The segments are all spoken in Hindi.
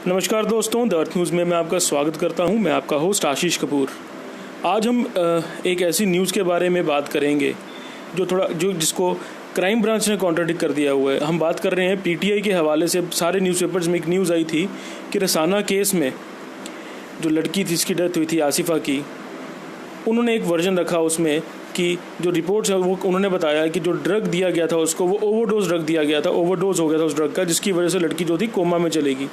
नमस्कार दोस्तों, द अर्थ न्यूज़ में मैं आपका स्वागत करता हूं। मैं आपका होस्ट आशीष कपूर। आज हम एक ऐसी न्यूज़ के बारे में बात करेंगे जो जिसको क्राइम ब्रांच ने कॉन्ट्राडिक्ट कर दिया हुआ है। हम बात कर रहे हैं पीटीआई के हवाले से। सारे न्यूज़पेपर्स में एक न्यूज़ आई थी कि रसाना केस में जो लड़की थी, इसकी डेथ हुई थी आसिफा की, उन्होंने एक वर्जन रखा उसमें कि जो रिपोर्ट्स है वो उन्होंने बताया कि जो ड्रग दिया गया था उसको, वो ओवरडोज ड्रग दिया गया था, ओवरडोज हो गया था उस ड्रग का, जिसकी वजह से लड़की जो थी कोमा में चलेगी।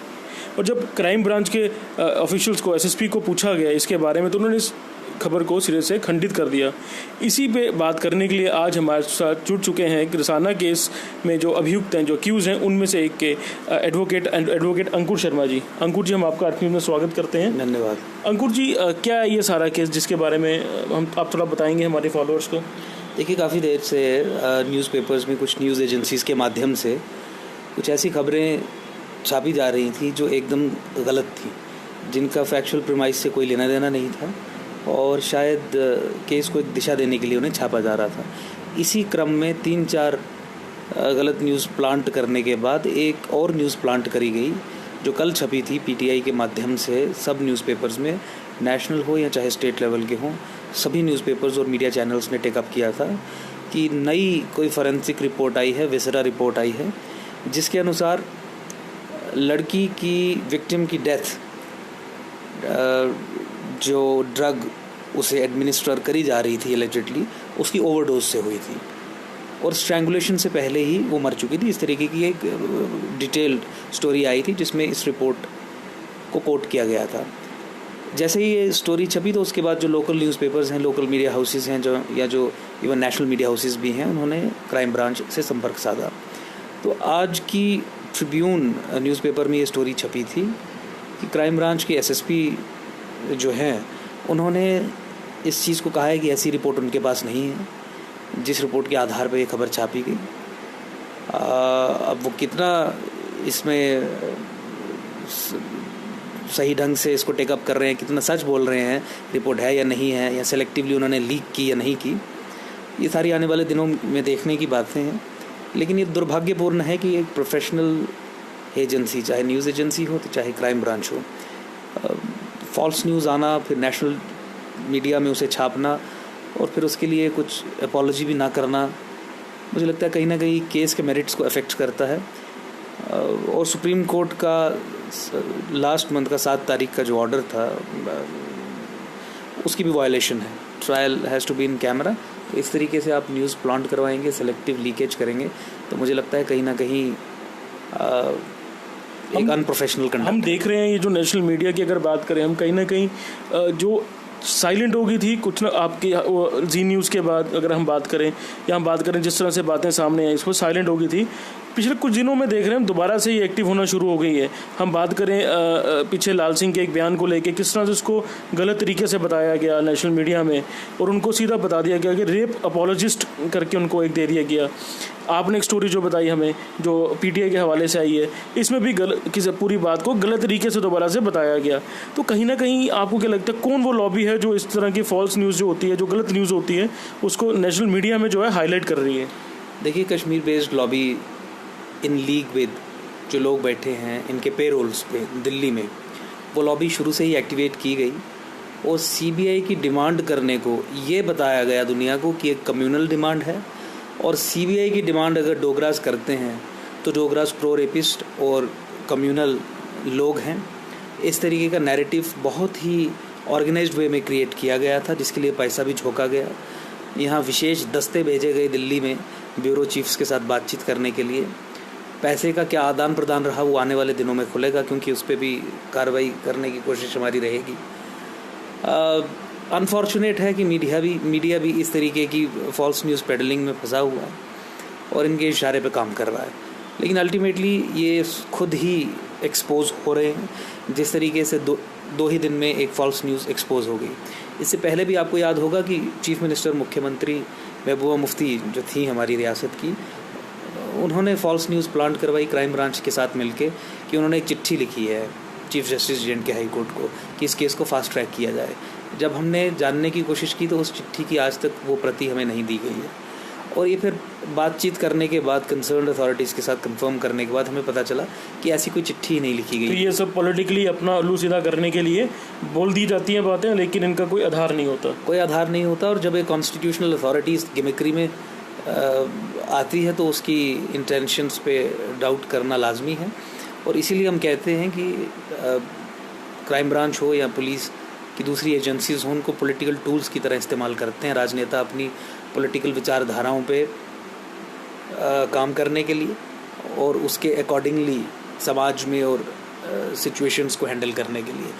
और जब क्राइम ब्रांच के ऑफिशियल्स को, एसएसपी को पूछा गया इसके बारे में, तो उन्होंने इस खबर को सिरे से खंडित कर दिया। इसी पे बात करने के लिए आज हमारे साथ जुड़ चुके हैं कि रसाना केस में जो अभियुक्त हैं, जो अक्यूज हैं, उनमें से एक के एडवोकेट अंकुर शर्मा जी। अंकुर जी, हम आपका अर्थ न्यूज़ में स्वागत करते हैं। धन्यवाद। अंकुर जी, क्या है ये सारा केस जिसके बारे में आप थोड़ा बताएंगे हमारे फॉलोअर्स को? देखिए, काफ़ी देर से न्यूज़पेपर्स में, कुछ न्यूज़ एजेंसीज़ के माध्यम से कुछ ऐसी खबरें छापी जा रही थी जो एकदम गलत थी, जिनका फैक्चुअल प्रीमाइस से कोई लेना देना नहीं था, और शायद केस को एक दिशा देने के लिए उन्हें छापा जा रहा था। इसी क्रम में 3-4 गलत न्यूज़ प्लांट करने के बाद एक और न्यूज़ प्लांट करी गई, जो कल छपी थी पीटीआई के माध्यम से। सब न्यूज़पेपर्स में, नेशनल हो या चाहे स्टेट लेवल के हों, सभी न्यूज़पेपर्स और मीडिया चैनल्स ने टेकअप किया था कि नई कोई फॉरेंसिक रिपोर्ट आई है, विसरा रिपोर्ट आई है, जिसके अनुसार लड़की की, विक्टिम की डेथ जो ड्रग उसे एडमिनिस्टर करी जा रही थी एलिजिडली, उसकी ओवरडोज से हुई थी, और स्ट्रैंगुलेशन से पहले ही वो मर चुकी थी। इस तरीके की एक डिटेल्ड स्टोरी आई थी जिसमें इस रिपोर्ट को कोट किया गया था। जैसे ही ये स्टोरी छपी, तो उसके बाद जो लोकल न्यूज़पेपर्स हैं, लोकल मीडिया हाउसेस हैं, जो इवन नेशनल मीडिया हाउसेस भी हैं, उन्होंने क्राइम ब्रांच से संपर्क साधा। तो आज की ट्रिब्यून न्यूज़पेपर में ये स्टोरी छपी थी कि क्राइम ब्रांच के एसएसपी जो हैं, उन्होंने इस चीज़ को कहा है कि ऐसी रिपोर्ट उनके पास नहीं है, जिस रिपोर्ट के आधार पर ये खबर छापी गई। अब वो कितना इसमें सही ढंग से इसको टेकअप कर रहे हैं, कितना सच बोल रहे हैं, रिपोर्ट है या नहीं है, या सेलेक्टिवली उन्होंने लीक की या नहीं की, ये सारी आने वाले दिनों में देखने की बातें हैं। लेकिन ये दुर्भाग्यपूर्ण है कि एक प्रोफेशनल एजेंसी, चाहे न्यूज़ एजेंसी हो तो चाहे क्राइम ब्रांच हो, फॉल्स न्यूज़ आना, फिर नेशनल मीडिया में उसे छापना, और फिर उसके लिए कुछ अपॉलॉजी भी ना करना, मुझे लगता है कहीं ना कहीं केस के मेरिट्स को अफेक्ट करता है। और सुप्रीम कोर्ट का लास्ट मंथ का 7 तारीख का जो ऑर्डर था, उसकी भी वायलेशन है। Trial has to be in camera. तो इस तरीके से आप न्यूज़ प्लांट करवाएंगे, सेलेक्टिव लीकेज करेंगे, तो मुझे लगता है कहीं ना कहीं एक अनप्रोफेशनल कंडक्ट। हम देख रहे हैं ये जो नेशनल मीडिया की अगर बात करें, हम कहीं ना कहीं जो साइलेंट हो गई थी कुछ ना, आपकी जी न्यूज़ के बाद अगर हम बात करें, या हम बात करें जिस तरह से बातें सामने आई, इसको साइलेंट हो गई थी। पिछले कुछ दिनों में देख रहे हैं दोबारा से ये एक्टिव होना शुरू हो गई है। हम बात करें पीछे लाल सिंह के एक बयान को लेके, किस तरह से उसको गलत तरीके से बताया गया नेशनल मीडिया में, और उनको सीधा बता दिया गया कि रेप अपॉलोजिस्ट करके उनको एक दे दिया गया। आपने एक स्टोरी जो बताई हमें, जो पीटीआई के हवाले से आई है, इसमें भी किसी पूरी बात को गलत तरीके से दोबारा से बताया गया। तो कहीं ना कहीं आपको क्या लगता है, कौन वो लॉबी है जो इस तरह की फॉल्स न्यूज़ जो होती है, जो गलत न्यूज़ होती है, उसको नेशनल मीडिया में जो है हाईलाइट कर रही है? देखिए, Kashmir based lobby in league with जो लोग बैठे हैं इनके पेरोल्स पे दिल्ली में, वो लॉबी शुरू से ही एक्टिवेट की गई, और सीबीआई की डिमांड करने को ये बताया गया दुनिया को कि एक कम्युनल डिमांड है, और सीबीआई की डिमांड अगर डोगरास करते हैं तो डोगरास प्रो रेपिस्ट और कम्युनल लोग हैं। इस तरीके का नैरेटिव बहुत ही ऑर्गेनाइज्ड वे में क्रिएट किया गया था, जिसके लिए पैसा भी झोंका गया। यहाँ विशेष दस्ते भेजे गए दिल्ली में ब्यूरो चीफ्स के साथ बातचीत करने के लिए। पैसे का क्या आदान प्रदान रहा वो आने वाले दिनों में खुलेगा, क्योंकि उस पर भी कार्रवाई करने की कोशिश हमारी रहेगी। अनफॉर्चुनेट है कि मीडिया भी इस तरीके की फॉल्स न्यूज़ पेडलिंग में फंसा हुआ है और इनके इशारे पे काम कर रहा है, लेकिन अल्टीमेटली ये खुद ही एक्सपोज हो रहे हैं। जिस तरीके से दो ही दिन में एक फॉल्स न्यूज़ एक्सपोज हो गई। इससे पहले भी आपको याद होगा कि चीफ मिनिस्टर, मुख्यमंत्री महबूबा मुफ्ती जो थी हमारी रियासत की, उन्होंने फॉल्स न्यूज़ प्लांट करवाई क्राइम ब्रांच के साथ मिलके, कि उन्होंने एक चिट्ठी लिखी है chief justice J&K high court को कि इस केस को फास्ट ट्रैक किया जाए। जब हमने जानने की कोशिश की तो उस चिट्ठी की आज तक वो प्रति हमें नहीं दी गई है। और ये फिर बातचीत करने के बाद कंसर्न अथॉरिटीज़ के साथ कंफर्म करने के बाद हमें पता चला कि ऐसी कोई चिट्ठी ही नहीं लिखी तो गई। ये सब पॉलिटिकली अपना उल्लू सीधा करने के लिए बोल दी जाती हैं बातें, लेकिन इनका कोई आधार नहीं होता। कोई आधार नहीं होता। और जब एक कॉन्स्टिट्यूशनल अथॉरिटी गिमिक्री में आती है तो उसकी इंटेंशंस पे डाउट करना लाजमी है। और इसीलिए हम कहते हैं कि क्राइम ब्रांच हो या पुलिस की दूसरी एजेंसीज हों, उनको पॉलिटिकल टूल्स की तरह इस्तेमाल करते हैं राजनेता अपनी पॉलिटिकल विचारधाराओं पे काम करने के लिए और उसके अकॉर्डिंगली समाज में और सिचुएशंस को हैंडल करने के लिए।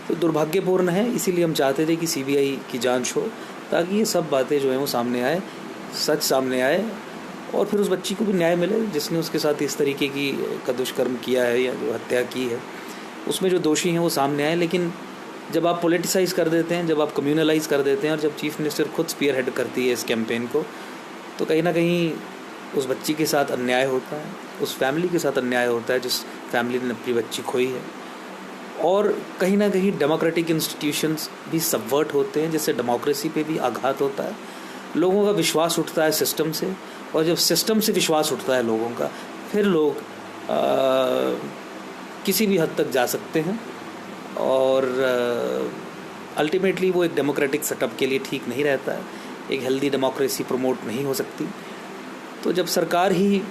तो दुर्भाग्यपूर्ण है, इसीलिए हम चाहते थे कि सीबीआई की जांच हो ताकि ये सब बातें जो हैं वो सामने आए, सच सामने आए और फिर उस बच्ची को भी न्याय मिले जिसने उसके साथ इस तरीके की का दुष्कर्म किया है या जो हत्या की है, उसमें जो दोषी हैं वो सामने आए। लेकिन जब आप पॉलिटिसाइज़ कर देते हैं, जब आप कम्युनलाइज़ कर देते हैं और जब चीफ मिनिस्टर खुद स्पीयर हेड करती है इस कैंपेन को, तो कहीं ना कहीं उस बच्ची के साथ अन्याय होता है, उस फैमिली के साथ अन्याय होता है जिस फैमिली ने अपनी बच्ची खोई है। और कहीं ना कहीं डेमोक्रेटिक इंस्टीट्यूशंस भी सबवर्ट होते हैं, जिससे डेमोक्रेसी पे भी आघात होता है, लोगों का विश्वास उठता है सिस्टम से। और जब सिस्टम से विश्वास उठता है लोगों का, फिर लोग किसी भी हद तक जा सकते हैं और अल्टीमेटली वो एक डेमोक्रेटिक सेटअप के लिए ठीक नहीं रहता है, एक हेल्दी डेमोक्रेसी प्रमोट नहीं हो सकती। तो जब सरकार ही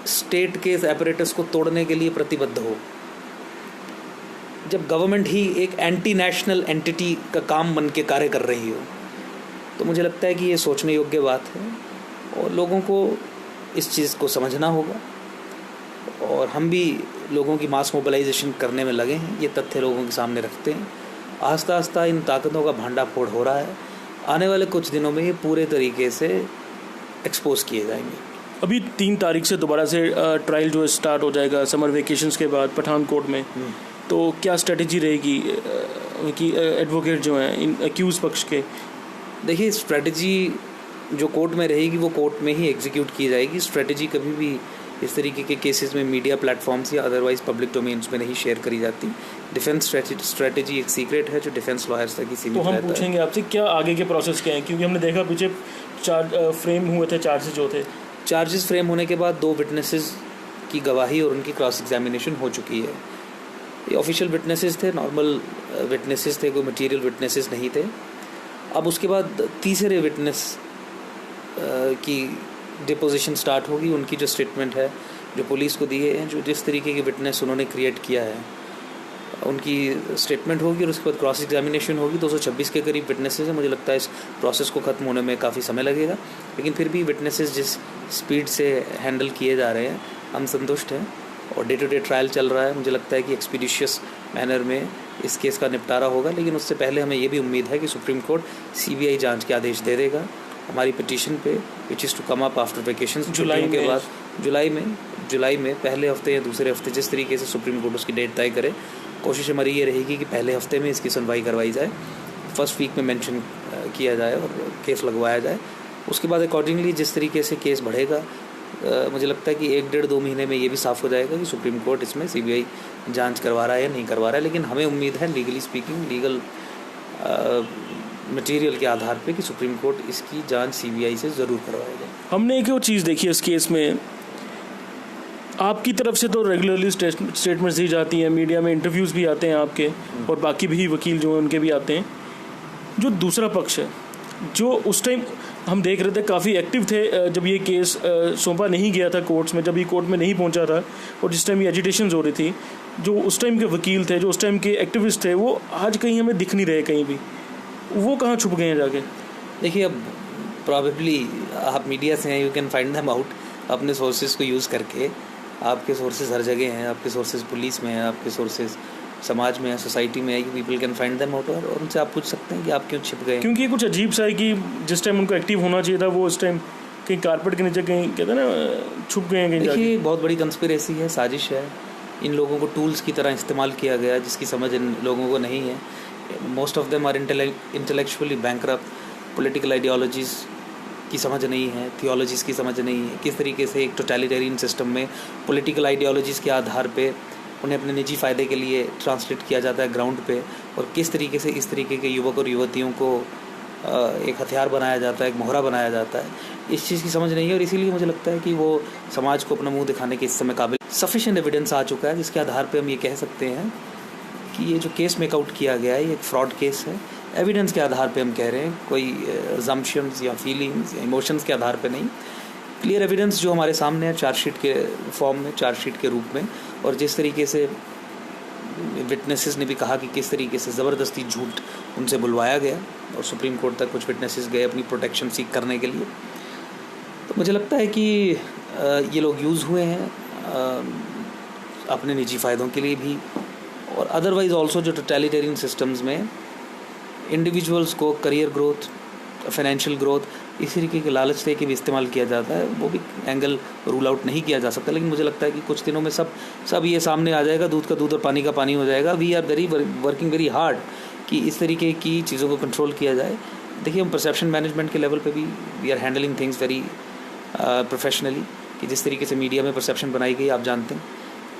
स्टेट के एपरेटस को तोड़ने के लिए प्रतिबद्ध हो, जब गवर्नमेंट ही एक एंटी नेशनल एंटिटी का काम बन के कार्य कर रही हो, तो मुझे लगता है कि ये सोचने योग्य बात है और लोगों को इस चीज़ को समझना होगा। और हम भी लोगों की मास मोबिलाइजेशन करने में लगे हैं, ये तथ्य लोगों के सामने रखते हैं। आस्ता आस्ता इन ताकतों का भांडाफोड़ हो रहा है, आने वाले कुछ दिनों में ये पूरे तरीके से एक्सपोज किए जाएंगे। अभी 3 तारीख से दोबारा से ट्रायल जो है स्टार्ट हो जाएगा समर वेकेशंस के बाद पठानकोट में, तो क्या स्ट्रेटजी रहेगी कि एडवोकेट जो हैं इन अक्यूज पक्ष के? देखिए, स्ट्रेटजी जो कोर्ट में रहेगी वो कोर्ट में ही एग्जीक्यूट की जाएगी। स्ट्रेटजी कभी भी इस तरीके के केसेस में मीडिया प्लेटफॉर्म्स या अदरवाइज पब्लिक डोमेन्स में नहीं शेयर करी जाती। डिफेंस स्ट्रेटजी एक सीक्रेट है जो डिफेंस लॉयर्स तक ही सीमित रहता है। तो हम पूछेंगे आपसे क्या आगे के प्रोसेस क्या है, क्योंकि हमने देखा पीछे फ्रेम हुए थे चार्जेस जो थे। चार्जेस फ्रेम होने के बाद 2 विटनेसेस की गवाही और उनकी क्रॉस एग्जामिनेशन हो चुकी है। ये ऑफिशियल विटनेसेस थे, नॉर्मल विटनेसेस थे, कोई मटेरियल विटनेसेस नहीं थे। अब उसके बाद तीसरे विटनेस की डिपोजिशन स्टार्ट होगी। उनकी जो स्टेटमेंट है जो पुलिस को दिए हैं, जो जिस तरीके के विटनेस उन्होंने क्रिएट किया है, उनकी स्टेटमेंट होगी और उसके बाद क्रॉस एग्जामिनेशन होगी। 226 के करीब विटनेसेस हैं। मुझे लगता है इस प्रोसेस को ख़त्म होने में काफ़ी समय लगेगा, लेकिन फिर भी विटनेसेस जिस स्पीड से हैंडल किए जा रहे हैं, हम संतुष्ट हैं और डे टू डे ट्रायल चल रहा है। मुझे लगता है कि एक्सपीडिशियस मैनर में इस केस का निपटारा होगा, लेकिन उससे पहले हमें ये भी उम्मीद है कि सुप्रीम कोर्ट सीबीआई जांच के आदेश दे देगा हमारी पिटीशन पे, which is to come up after vacation. जुलाई के बाद जुलाई में पहले हफ्ते या दूसरे हफ्ते, जिस तरीके से सुप्रीम कोर्ट उसकी डेट तय करे, कोशिश हमारी ये रहेगी कि पहले हफ्ते में इसकी सुनवाई करवाई जाए, फर्स्ट वीक में मेंशन किया जाए और केस लगवाया जाए। उसके बाद अकॉर्डिंगली जिस तरीके से केस बढ़ेगा, मुझे लगता है कि 1-1.5-2 महीने में ये भी साफ़ हो जाएगा कि सुप्रीम कोर्ट इसमें सीबीआई जांच करवा रहा है या नहीं करवा रहा है। लेकिन हमें उम्मीद है, लीगली स्पीकिंग, लीगल मटेरियल के आधार पे, कि सुप्रीम कोर्ट इसकी जांच सीबीआई से ज़रूर करवाएगा। हमने एक और चीज़ देखी इस केस में, आपकी तरफ से तो रेगुलरली स्टेटमेंट्स दी जाती हैं, मीडिया में इंटरव्यूज़ भी आते हैं आपके, और बाकी भी वकील जो हैं उनके भी आते हैं। जो दूसरा पक्ष है, जो उस टाइम हम देख रहे थे काफ़ी एक्टिव थे जब ये केस सौंपा नहीं गया था कोर्ट्स में, जब ये कोर्ट में नहीं पहुंचा था और जिस टाइम ये एजिटेशंस हो रही थी, जो उस टाइम के वकील थे, जो उस टाइम के एक्टिविस्ट थे, वो आज कहीं हमें दिख नहीं रहे कहीं भी। वो कहाँ छुप गए हैं जाके? देखिए, अब प्रॉबेबली आप मीडिया से हैं, you can find them out अपने सोर्सेज को यूज़ करके। आपके सोर्सेज हर जगह हैं, आपके सोर्सेज पुलिस में हैं, आपके सोर्सेज समाज में है, सोसाइटी में है, you people can find them out, और उनसे आप पूछ सकते हैं कि आप क्यों छिप गए। क्योंकि ये कुछ अजीब सा है कि जिस टाइम उनको एक्टिव होना चाहिए था, वो उस टाइम कहीं कारपेट के नीचे, कहीं कहते हैं ना, छुप गए हैं कहीं। देखिए, बहुत बड़ी कंस्पिरेसी है, साजिश है। इन लोगों को टूल्स की तरह इस्तेमाल किया गया जिसकी समझ इन लोगों को नहीं है। Most of them are intellectually bankrupt, political ideologies की समझ नहीं है, थियोलॉजीज़ की समझ नहीं है, किस तरीके से एक टोटलिटेरियन सिस्टम में पॉलिटिकल आइडियोलॉजीज़ के आधार पे उन्हें अपने निजी फ़ायदे के लिए ट्रांसलेट किया जाता है ग्राउंड पे, और किस तरीके से इस तरीके के युवक और युवतियों को एक हथियार बनाया जाता है, एक मोहरा बनाया जाता है। इस चीज़ की समझ नहीं है, और इसीलिए मुझे लगता है कि वो समाज को अपना मुंह दिखाने के इस समय काबिल सफिशिएंट एविडेंस आ चुका है, जिसके आधार पे हम ये कह सकते हैं कि ये जो केस मेकआउट किया गया है ये एक फ्रॉड केस है। एविडेंस के आधार पे हम कह रहे हैं, कोई अजम्पशंस या फीलिंग्स या इमोशंस के आधार पे नहीं। क्लियर एविडेंस जो हमारे सामने है चार्जशीट के फॉर्म में, चार्जशीट के रूप में, और जिस तरीके से विटनेसेस ने भी कहा कि किस तरीके से ज़बरदस्ती झूठ उनसे बुलवाया गया और सुप्रीम कोर्ट तक कुछ विटनेसेस गए अपनी प्रोटेक्शन सीख करने के लिए। तो मुझे लगता है कि ये लोग यूज़ हुए हैं अपने निजी फ़ायदों के लिए भी, और अदरवाइज़ ऑल्सो जो टोटलिटेरियन सिस्टम्स में इंडिविजुअल्स को करियर ग्रोथ, फाइनेंशियल ग्रोथ, इस तरीके के लालच दे के भी इस्तेमाल किया जाता है, वो भी एंगल रूल आउट नहीं किया जा सकता। लेकिन मुझे लगता है कि कुछ दिनों में सब ये सामने आ जाएगा, दूध का दूध और पानी का पानी हो जाएगा। We are working very hard कि इस तरीके की चीज़ों को कंट्रोल किया जाए। देखिए, हम परसेप्शन मैनेजमेंट के लेवल पे भी we are handling things very professionally, कि जिस तरीके से मीडिया में परसेप्शन बनाई गई आप जानते हैं,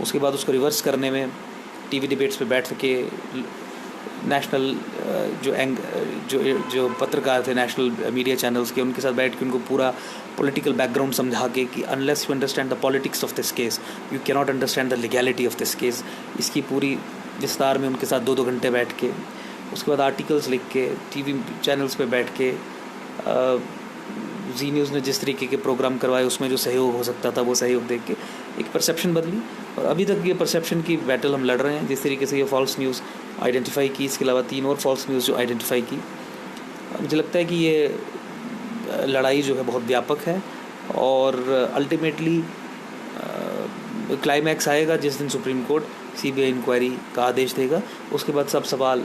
उसके बाद उसको रिवर्स करने में टीवी डिबेट्स पे बैठ के नेशनल जो पत्रकार थे नेशनल मीडिया चैनल्स के, उनके साथ बैठ के उनको पूरा पॉलिटिकल बैकग्राउंड समझा के कि unless you understand the politics of this case you can not understand the legality of this case, इसकी पूरी विस्तार में उनके साथ 2-2 घंटे बैठ के, उसके बाद आर्टिकल्स लिख के टीवी चैनल्स पे बैठ के, जी न्यूज़ ने जिस तरीके के प्रोग्राम करवाए उसमें जो सहयोग हो सकता था वो सहयोग देख के एक परसेप्शन बदली, और अभी तक ये परसेप्शन की बैटल हम लड़ रहे हैं। जिस तरीके से ये फॉल्स न्यूज़ आइडेंटिफाई की, इसके अलावा 3 और फॉल्स न्यूज़ जो आइडेंटिफाई की, मुझे लगता है कि ये लड़ाई जो है बहुत व्यापक है, और अल्टीमेटली क्लाइमैक्स आएगा जिस दिन सुप्रीम कोर्ट सीबीआई इंक्वायरी का आदेश देगा। उसके बाद सब सवाल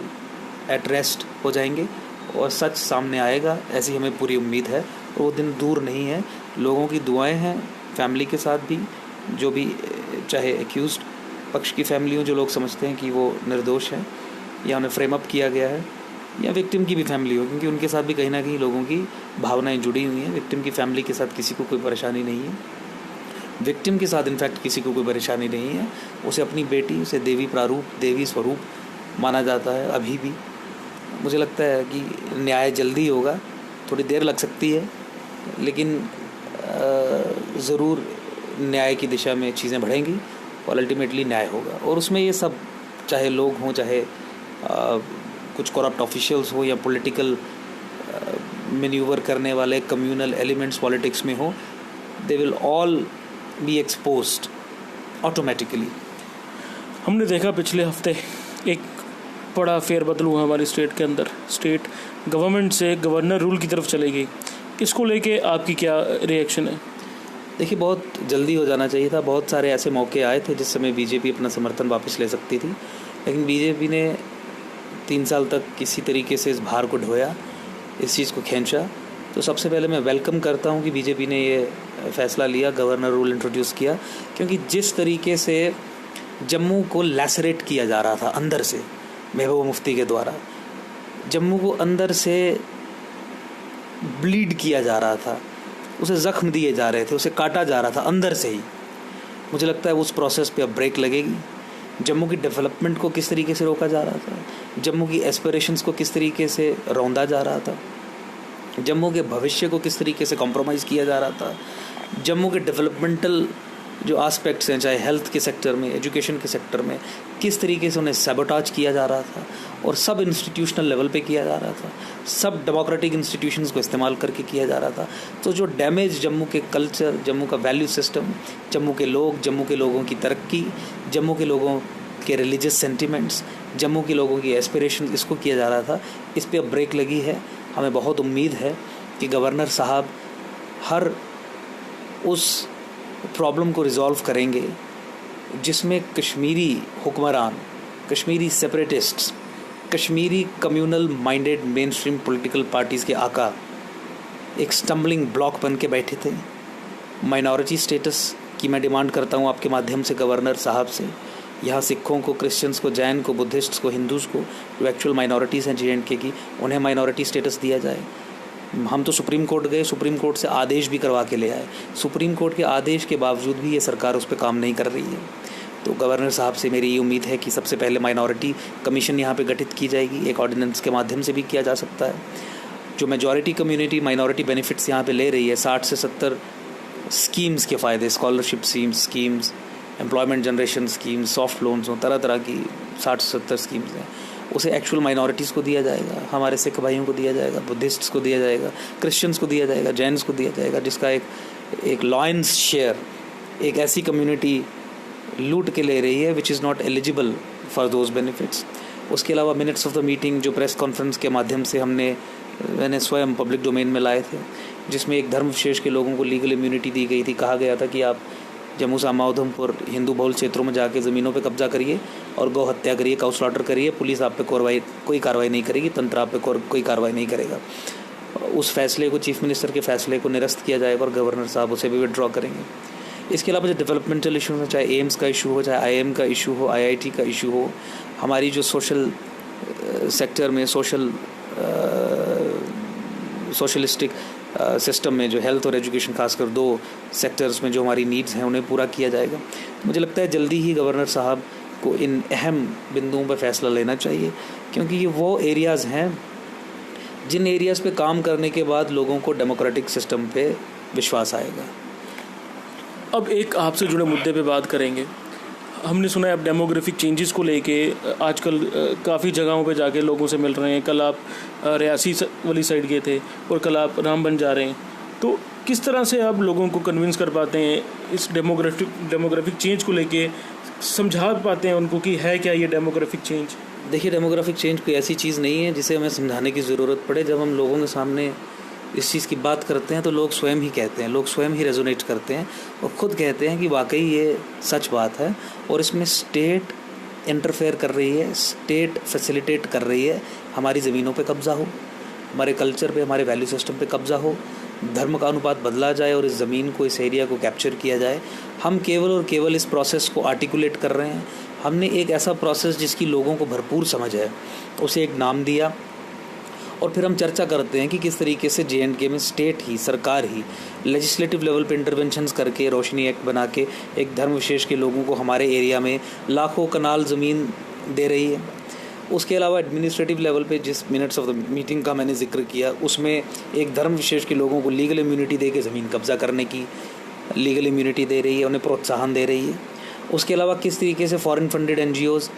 एट रेस्ट हो जाएंगे और सच सामने आएगा, ऐसी हमें पूरी उम्मीद है। और वो दिन दूर नहीं है। लोगों की दुआएं हैं, फैमिली के साथ भी, जो भी चाहे एक्यूज्ड पक्ष की फैमिली हो, जो लोग समझते हैं कि वो निर्दोष है या उन्हें फ्रेम अप किया गया है, या विक्टिम की भी फैमिली हो, क्योंकि उनके साथ भी कहीं ना कहीं लोगों की भावनाएं जुड़ी हुई हैं। विक्टिम की फैमिली के साथ किसी को कोई परेशानी नहीं है, विक्टिम के साथ इनफैक्ट किसी को कोई परेशानी नहीं है। उसे अपनी बेटी, उसे देवी प्रारूप, देवी स्वरूप माना जाता है अभी भी। मुझे लगता है कि न्याय जल्दी होगा, थोड़ी देर लग सकती है, लेकिन ज़रूर न्याय की दिशा में चीज़ें बढ़ेंगी और अल्टीमेटली न्याय होगा। और उसमें ये सब, चाहे लोग हों, चाहे कुछ करप्ट ऑफिशियल्स हो, या पॉलिटिकल मैन्यूवर करने वाले कम्युनल एलिमेंट्स पॉलिटिक्स में हो, they will all B exposed automatically. हमने देखा पिछले हफ्ते एक बड़ा फेरबदल हुआ हमारी स्टेट के अंदर। स्टेट गवर्नमेंट से गवर्नर रूल की तरफ चली गई। इसको लेके आपकी क्या रिएक्शन है? देखिए, बहुत जल्दी हो जाना चाहिए था। बहुत सारे ऐसे मौके आए थे जिस समय बीजेपी अपना समर्थन वापस ले सकती थी, लेकिन बीजेपी ने 3 साल तक किसी तरीके से इस भार को ढोया, इस चीज़ को खींचा। तो सबसे पहले मैं वेलकम करता हूं कि बीजेपी ने ये फैसला लिया, गवर्नर रूल इंट्रोड्यूस किया, क्योंकि जिस तरीके से जम्मू को लैसरेट किया जा रहा था अंदर से महबूबा मुफ्ती के द्वारा, जम्मू को अंदर से ब्लीड किया जा रहा था, उसे ज़ख्म दिए जा रहे थे, उसे काटा जा रहा था अंदर से ही। मुझे लगता है उस प्रोसेस पे अब ब्रेक लगेगी। जम्मू की डेवलपमेंट को किस तरीके से रोका जा रहा था, जम्मू की एस्पिरेशंस को किस तरीके से रौंदा जा रहा था, जम्मू के भविष्य को किस तरीके से कॉम्प्रोमाइज़ किया जा रहा था, जम्मू के डेवलपमेंटल जो आस्पेक्ट्स हैं, चाहे हेल्थ के सेक्टर में, एजुकेशन के सेक्टर में, किस तरीके से उन्हें सैबोटाज किया जा रहा था, और सब इंस्टीट्यूशनल लेवल पे किया जा रहा था, सब डेमोक्रेटिक इंस्टीट्यूशंस को इस्तेमाल करके किया जा रहा था। तो जो डैमेज जम्मू के कल्चर, जम्मू का वैल्यू सिस्टम, जम्मू के लोग, जम्मू के लोगों की तरक्की, जम्मू के लोगों के रिलीजियस सेंटिमेंट्स, जम्मू के लोगों की एस्पिरेशन, इसको किया जा रहा था, इस पर अब ब्रेक लगी है। हमें बहुत उम्मीद है कि गवर्नर साहब हर उस प्रॉब्लम को रिजॉल्व करेंगे जिसमें कश्मीरी हुक्मरान, Kashmiri separatists, Kashmiri communal minded main stream political parties के आका एक स्टम्बलिंग ब्लॉक बन के बैठे थे। माइनॉरिटी स्टेटस की मैं डिमांड करता हूँ आपके माध्यम से गवर्नर साहब से। यहाँ सिखों को, क्रिश्चियंस को, जैन को, बुद्धिस्ट्स को, हिंदूज़ को, जो एक्चुअल माइनॉरिटीज़ हैं JNK की, उन्हें माइनॉरिटी स्टेटस दिया जाए। हम तो सुप्रीम कोर्ट गए, सुप्रीम कोर्ट से आदेश भी करवा के ले आए। सुप्रीम कोर्ट के आदेश के बावजूद भी ये सरकार उस पर काम नहीं कर रही है। तो गवर्नर साहब से मेरी ये उम्मीद है कि सबसे पहले माइनॉरिटी कमीशन यहाँ पे गठित की जाएगी, एक ऑर्डिनेंस के माध्यम से भी किया जा सकता है। जो मेजॉरिटी कम्युनिटी माइनॉरिटी बेनिफिट्स यहाँ पे ले रही है, 60 से 70 स्कीम्स के फ़ायदे, scholarship schemes, employment generation schemes, soft loans हो, तरह तरह की 60 से 70 स्कीम्स हैं, उसे एक्चुअल माइनॉरिटीज़ को दिया जाएगा, हमारे सिख भाइयों को दिया जाएगा, बुद्धिस्ट्स को दिया जाएगा, क्रिश्चियंस को दिया जाएगा, जैन्स को दिया जाएगा, जिसका एक लॉयंस शेयर एक ऐसी कम्युनिटी लूट के ले रही है which is not eligible for those benefits. उसके अलावा मिनट्स ऑफ द मीटिंग जो प्रेस कॉन्फ्रेंस के माध्यम से मैंने स्वयं पब्लिक डोमेन में लाए थे, जिसमें एक धर्म विशेष के लोगों को लीगल इम्यूनिटी दी गई थी। कहा गया था कि आप जम्मू सांबा उधमपुर हिंदू बहुल क्षेत्रों में जाके ज़मीनों पे कब्जा करिए और गौ हत्या करिए, काउ स्लॉटर करिए, पुलिस आप पे कोई कार्रवाई नहीं करेगी, तंत्र आप पे कोई कार्रवाई नहीं करेगा। उस फैसले को, चीफ मिनिस्टर के फैसले को निरस्त किया जाएगा और गवर्नर साहब उसे भी विड्रॉ करेंगे। इसके अलावा जो डेवलपमेंटल इशू हो, चाहे एम्स का इशू हो, चाहे IIM का इशू हो, IIT का इशू हो, हमारी जो सोशल सेक्टर में सोशलिस्टिक सिस्टम में जो हेल्थ और एजुकेशन, खासकर 2 सेक्टर्स में जो हमारी नीड्स हैं, उन्हें पूरा किया जाएगा। मुझे लगता है जल्दी ही गवर्नर साहब को इन अहम बिंदुओं पर फैसला लेना चाहिए, क्योंकि ये वो एरियाज़ हैं जिन एरियाज़ पे काम करने के बाद लोगों को डेमोक्रेटिक सिस्टम पे विश्वास आएगा। अब एक आपसे जुड़े मुद्दे पे बात करेंगे। हमने सुना है अब डेमोग्राफिक चेंजेस को लेके आजकल काफ़ी जगहों पे जाके लोगों से मिल रहे हैं। कल आप रियासी वाली साइड गए थे और कल आप रामबन जा रहे हैं, तो किस तरह से आप लोगों को कन्विंस कर पाते हैं इस डेमोग्राफिक चेंज को लेके, समझा पाते हैं उनको कि है क्या ये डेमोग्राफिक चेंज? देखिए, डेमोग्राफिक चेंज कोई ऐसी चीज़ नहीं है जिसे हमें समझाने की ज़रूरत पड़े। जब हम लोगों के सामने इस चीज़ की बात करते हैं तो लोग स्वयं ही कहते हैं, लोग स्वयं ही रेजोनेट करते हैं और ख़ुद कहते हैं कि वाकई ये सच बात है और इसमें स्टेट इंटरफेयर कर रही है, स्टेट फैसिलिटेट कर रही है, हमारी ज़मीनों पे कब्ज़ा हो, हमारे कल्चर पे, हमारे वैल्यू सिस्टम पे कब्ज़ा हो, धर्म का अनुपात बदला जाए और इस ज़मीन को, इस एरिया को कैप्चर किया जाए। हम केवल और केवल इस प्रोसेस को आर्टिकुलेट कर रहे हैं। हमने एक ऐसा प्रोसेस जिसकी लोगों को भरपूर समझ है, उसे एक नाम दिया और फिर हम चर्चा करते हैं कि किस तरीके से J&K में स्टेट ही, सरकार ही लेजिस्लेटिव लेवल पे इंटरवेंशंस करके, रोशनी एक्ट बना के एक धर्म विशेष के लोगों को हमारे एरिया में लाखों कनाल ज़मीन दे रही है। उसके अलावा एडमिनिस्ट्रेटिव लेवल पे जिस मिनट्स ऑफ द मीटिंग का मैंने जिक्र किया, उसमें एक धर्म विशेष के लोगों को लीगल इम्यूनिटी दे के ज़मीन कब्जा करने की लीगल इम्यूनिटी दे रही है, उन्हें प्रोत्साहन दे रही है। उसके अलावा किस तरीके से फॉरेन फंडेड NGOs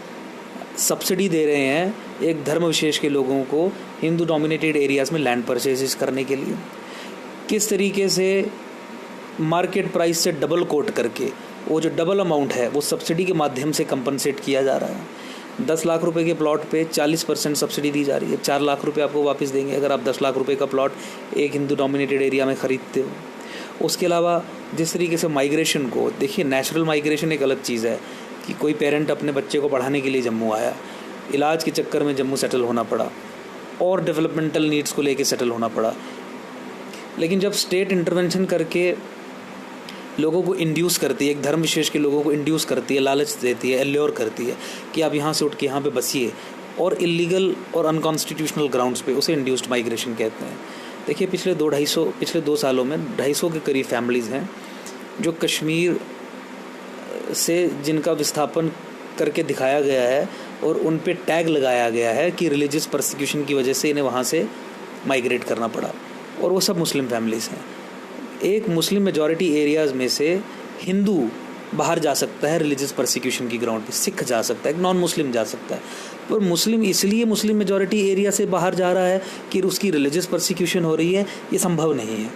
सब्सिडी दे रहे हैं एक धर्म विशेष के लोगों को हिंदू डोमिनेटेड एरियाज़ में लैंड परचेजेस करने के लिए, किस तरीके से मार्केट प्राइस से डबल कोट करके वो जो डबल अमाउंट है वो सब्सिडी के माध्यम से कंपनसेट किया जा रहा है। 10 लाख रुपए के प्लॉट पे 40% सब्सिडी दी जा रही है, 4 लाख रुपए आपको वापस देंगे अगर आप 10 लाख रुपए का प्लॉट एक हिंदू डोमिनेटेड एरिया में ख़रीदते हो। उसके अलावा जिस तरीके से माइग्रेशन को देखिए, नेचुरल माइग्रेशन एक अलग चीज़ है कि कोई पेरेंट अपने बच्चे को पढ़ाने के लिए जम्मू आया, इलाज के चक्कर में जम्मू सेटल होना पड़ा और डेवलपमेंटल नीड्स को लेके सेटल होना पड़ा। लेकिन जब स्टेट इंटरवेंशन करके लोगों को इंड्यूस करती है, एक धर्म विशेष के लोगों को इंड्यूस करती है, लालच देती है, एल्योर करती है कि आप यहाँ से उठ के यहाँ पे बसिए, और इलीगल और अनकॉन्स्टिट्यूशनल ग्राउंड्स पे, उसे इंड्यूस्ड माइग्रेशन कहते हैं। देखिए, पिछले 2 सालों में 250 के करीब फैमिलीज़ हैं जो कश्मीर से जिनका विस्थापन करके दिखाया गया है और उन पे टैग लगाया गया है कि रिलीजियस परसिक्यूशन की वजह से इन्हें वहाँ से माइग्रेट करना पड़ा, और वो सब मुस्लिम फैमिलीज़ हैं। एक मुस्लिम मेजॉरिटी एरियाज़ में से हिंदू बाहर जा सकता है रिलीजियस परसिक्यूशन की ग्राउंड पे, सिख जा सकता है, नॉन मुस्लिम जा सकता है, पर मुस्लिम इसलिए मुस्लिम मेजॉरिटी एरिया से बाहर जा रहा है कि उसकी रिलीजियस परसिक्यूशन हो रही है, ये संभव नहीं है।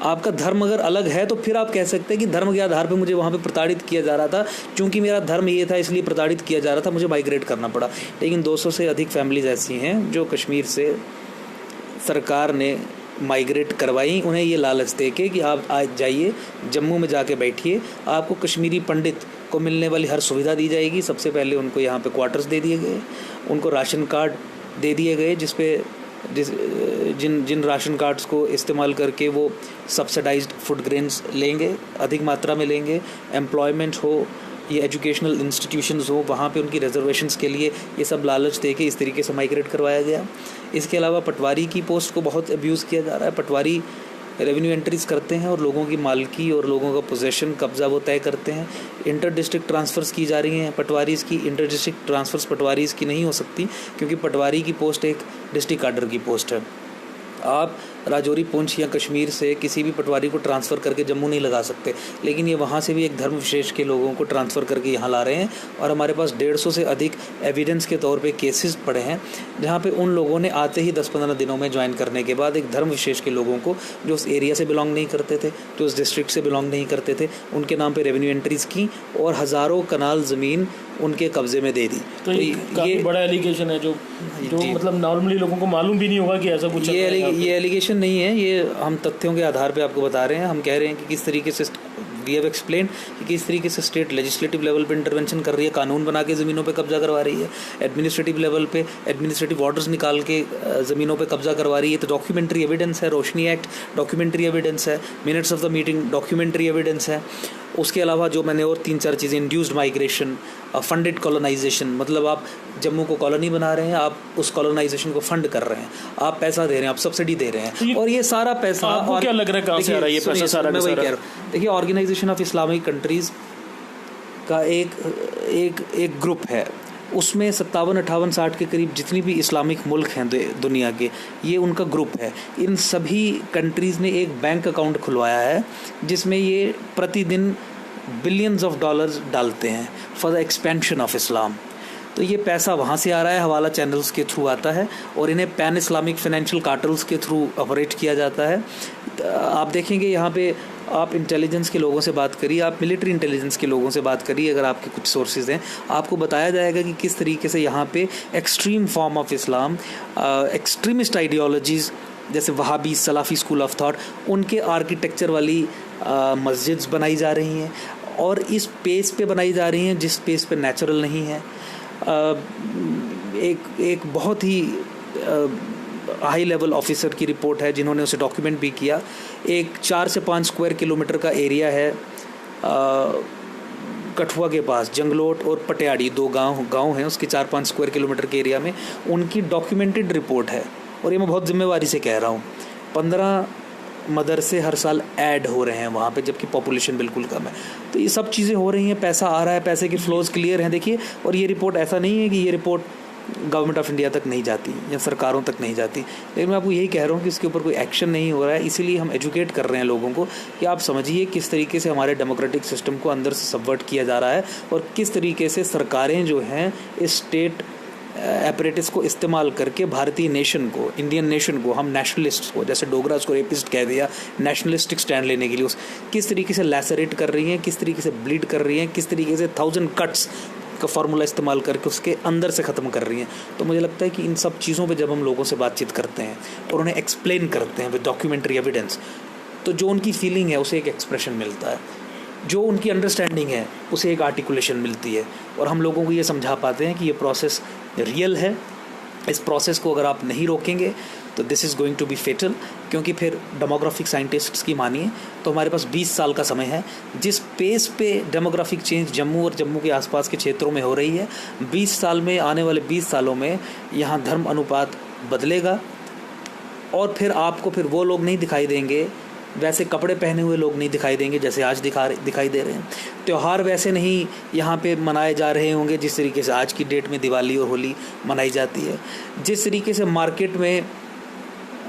आपका धर्म अगर अलग है तो फिर आप कह सकते हैं कि धर्म के आधार पे मुझे वहाँ पे प्रताड़ित किया जा रहा था, क्योंकि मेरा धर्म ये था इसलिए प्रताड़ित किया जा रहा था, मुझे माइग्रेट करना पड़ा। लेकिन 200 से अधिक फैमिलीज़ ऐसी हैं जो कश्मीर से सरकार ने माइग्रेट करवाई, उन्हें ये लालच दे के कि आप आज जाइए जम्मू में जाके बैठिए, आपको कश्मीरी पंडित को मिलने वाली हर सुविधा दी जाएगी। सबसे पहले उनको यहाँ पे क्वार्टर्स दे दिए गए, उनको राशन कार्ड दे दिए गए जिन राशन कार्ड्स को इस्तेमाल करके वो सब्सिडाइज्ड फूड ग्रेन्स लेंगे, अधिक मात्रा में लेंगे। एम्प्लॉयमेंट हो, ये एजुकेशनल इंस्टीट्यूशंस हो, वहाँ पे उनकी रिजर्वेशंस के लिए ये सब लालच दे के इस तरीके से माइग्रेट करवाया गया। इसके अलावा पटवारी की पोस्ट को बहुत अब्यूज़ किया जा रहा है। पटवारी रेवेन्यू एंट्रीज करते हैं और लोगों की मालकी और लोगों का पोजेशन, कब्जा वो तय करते हैं। इंटर डिस्ट्रिक्ट ट्रांसफ़र्स की जा रही हैं पटवारीज़ की। इंटर डिस्ट्रिक्ट ट्रांसफ़र्स पटवारीज़ की नहीं हो सकती, क्योंकि पटवारी की पोस्ट एक डिस्ट्रिक्ट काडर की पोस्ट है। आप राजौरी, पुंछ या कश्मीर से किसी भी पटवारी को ट्रांसफ़र करके जम्मू नहीं लगा सकते, लेकिन ये वहाँ से भी एक धर्म विशेष के लोगों को ट्रांसफ़र करके यहाँ ला रहे हैं। और हमारे पास 150 से अधिक एविडेंस के तौर पे केसेस पड़े हैं जहाँ पे उन लोगों ने आते ही 10-15 दिनों में ज्वाइन करने के बाद एक धर्म विशेष के लोगों को, जो उस एरिया से बिलोंग नहीं करते थे, जो उस डिस्ट्रिक्ट से बिलोंग नहीं करते थे, उनके नाम पे रेवेन्यू एंट्रीज़ की और हज़ारों कनाल ज़मीन उनके कब्जे में दे दी। तो ये बड़ा एलिगेशन है जो मतलब नॉर्मली लोगों को मालूम भी नहीं होगा कि ऐसा कुछ। ये एलिगेशन नहीं है, ये हम तथ्यों के आधार पे आपको बता रहे हैं। हम कह रहे हैं कि किस तरीके से वी हैव एक्सप्लेन कि किस तरीके से स्टेट लेजिस्लेटिव लेवल पे इंटरवेंशन कर रही है, कानून बना के ज़मीनों पे कब्जा करवा रही है, एडमिनिस्ट्रेटिव लेवल पे एडमिनिस्ट्रेटिव ऑर्डर्स निकाल के ज़मीनों पे कब्जा करवा रही है। तो डॉक्यूमेंट्री एविडेंस है, रोशनी एक्ट डॉक्यूमेंट्री एविडेंस है, minutes of the meeting documentary evidence है। उसके अलावा जो मैंने और 3-4 चीज़ें, इंड्यूस्ड माइग्रेशन, फंडेड कॉलोनाइजेशन, मतलब आप जम्मू को कॉलोनी बना रहे हैं, आप उस कॉलोनाइजेशन को फंड कर रहे हैं, आप पैसा दे रहे हैं, आप सब्सिडी दे रहे हैं, और ये सारा पैसा आपको क्या लग रहा है कहाँ से आ रहा है ये पैसा सारा? मैं वही कह रहा हूँ, देखिए ऑर्गेनाइजेशन ऑफ इस्लामिक कंट्रीज़ का एक ग्रुप है, उसमें 57, 58, 60 के करीब जितनी भी इस्लामिक मुल्क हैं दुनिया के, ये उनका ग्रुप है। इन सभी कंट्रीज़ ने एक बैंक अकाउंट खुलवाया है जिसमें ये प्रतिदिन बिलियंस ऑफ डॉलर्स डालते हैं for the expansion of Islam. तो ये पैसा वहाँ से आ रहा है, हवाला चैनल्स के थ्रू आता है, और इन्हें पैन इस्लामिक फाइनेंशियल कार्टल्स के थ्रू ऑपरेट किया जाता है। आप देखेंगे यहाँ पे, आप इंटेलिजेंस के लोगों से बात करिए, आप मिलिट्री इंटेलिजेंस के लोगों से बात करिए, अगर आपके कुछ सोर्सेज हैं, आपको बताया जाएगा कि किस तरीके से यहाँ पे extreme form of Islam, extremist ideologies जैसे वहाबी, सलाफी स्कूल ऑफ थॉट, उनके आर्किटेक्चर वाली मस्जिद्स बनाई जा रही हैं, और इस पेस पे बनाई जा रही हैं जिस पेस पे नेचुरल नहीं है। एक बहुत ही हाई लेवल ऑफिसर की रिपोर्ट है जिन्होंने उसे डॉक्यूमेंट भी किया। एक 4 से 5 स्क्वायर किलोमीटर का एरिया है कठुआ के पास, जंगलोट और पटियाड़ी 2 गांव हैं, उसके 4-5 स्क्वायर किलोमीटर के एरिया में उनकी डॉक्यूमेंटेड रिपोर्ट है। और ये मैं बहुत जिम्मेवारी से कह रहा हूँ, 15 मदरसे हर साल ऐड हो रहे हैं वहाँ पे, जबकि पॉपुलेशन बिल्कुल कम है। तो ये सब चीज़ें हो रही हैं, पैसा आ रहा है, पैसे के फ्लोज क्लियर हैं, देखिए। और ये रिपोर्ट, ऐसा नहीं है कि ये रिपोर्ट गवर्नमेंट ऑफ इंडिया तक नहीं जाती या सरकारों तक नहीं जाती, लेकिन मैं आपको यही कह रहा हूँ कि इसके ऊपर कोई एक्शन नहीं हो रहा है। इसीलिए हम एजुकेट कर रहे हैं लोगों को कि आप समझिए किस तरीके से हमारे डेमोक्रेटिक सिस्टम को अंदर से सबवर्ट किया जा रहा है, और किस तरीके से सरकारें जो हैं इस स्टेट एपरेटिस को इस्तेमाल करके भारतीय नेशन को, इंडियन नेशन को, हम नेशनलिस्ट को, जैसे डोगरा उसको रेपिस्ट कह दिया, नेशनलिस्टिक स्टैंड लेने के लिए उस किस तरीके से लैसरेट कर रही हैं, किस तरीके से ब्लीड कर रही हैं, किस तरीके से 1000 कट्स का फार्मूला इस्तेमाल करके उसके अंदर से ख़त्म कर रही हैं। तो मुझे लगता है कि इन सब चीज़ों पे जब हम लोगों से बातचीत करते हैं और उन्हें एक्सप्लेन करते हैं विद डॉक्यूमेंट्री एविडेंस, तो जो उनकी फीलिंग है उसे एक एक्सप्रेशन मिलता है, जो उनकी अंडरस्टैंडिंग है उसे एक आर्टिकुलेशन मिलती है, और हम लोगों को ये समझा पाते हैं कि ये प्रोसेस रियल है। इस प्रोसेस को अगर आप नहीं रोकेंगे तो this is going to be fatal, क्योंकि फिर डेमोग्राफिक साइंटिस्ट्स की मानिए तो हमारे पास 20 साल का समय है। जिस पेस पे डेमोग्राफिक चेंज जम्मू और जम्मू के आसपास के क्षेत्रों में हो रही है, 20 साल में, आने वाले 20 सालों में यहाँ धर्म अनुपात बदलेगा, और फिर आपको फिर वो लोग नहीं दिखाई देंगे, वैसे कपड़े पहने हुए लोग नहीं दिखाई देंगे जैसे आज दिखाई दे रहे हैं। त्यौहार वैसे नहीं यहाँ पे मनाए जा रहे होंगे जिस तरीके से आज की डेट में दिवाली और होली मनाई जाती है। जिस तरीके से मार्केट में